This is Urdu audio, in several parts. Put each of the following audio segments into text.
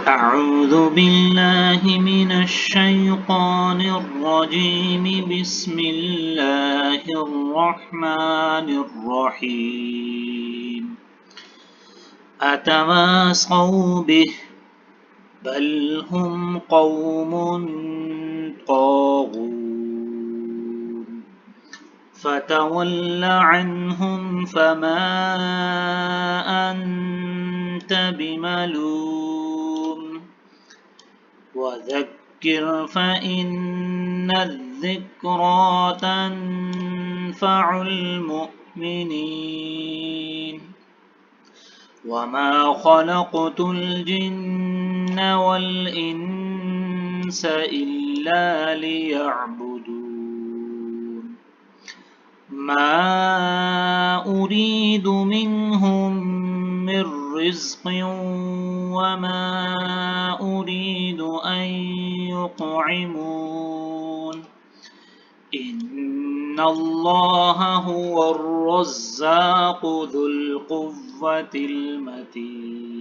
أعوذ بالله من الشيطان الرجيم بسم الله الرحمن الرحيم أتواصوا به بل هم قوم طاغون فتول عنهم فما أنت بملوم وذكر فإن الذكرى تنفع المؤمنين وما خلقت الجن والإنس إلا ليعبدون ما أريد منهم من رزق وما أريد أن يطعمون إن الله هو الرزاق ذو القوة المتين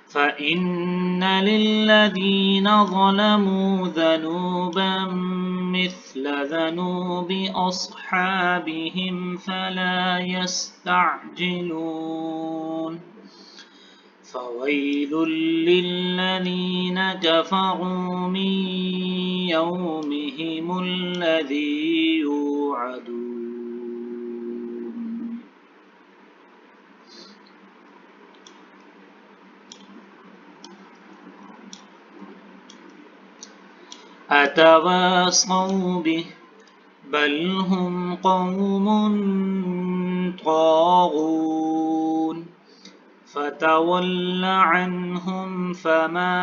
فإن للذين ظلموا ذنوبا مثل ذنوب أصحابهم فلا يستعجلون فويل للذين كفروا من يومهم الذي يوعدون أتواصوا به بل هم قوم طاغون فتول عنهم فما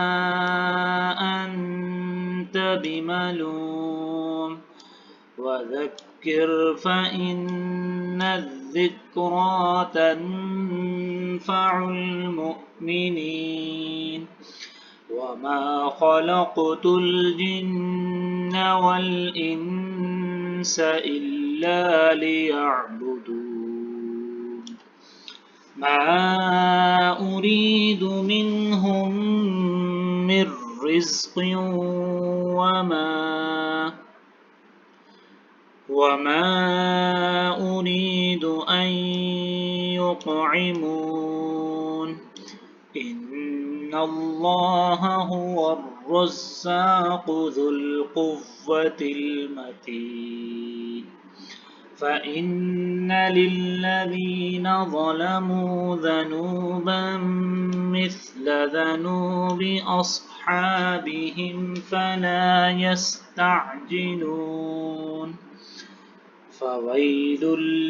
أنت بملوم وذكر فإن الذكرى تنفع المؤمنين وما خلقت الجن والإنس إلا ليعبدون ما أريد منهم من رزق وما أريد أن يطعمون إن الله هو الرزاق ذو القوة المتين فإن للذين ظلموا ذنوبا مثل ذنوب أصحابهم فلا يستعجلون فويل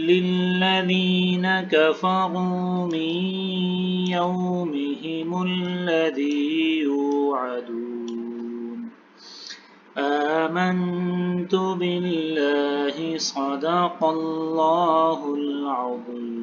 للذين كفروا من يومهم الذي يوعدون آمنت بالله صدق الله العظيم.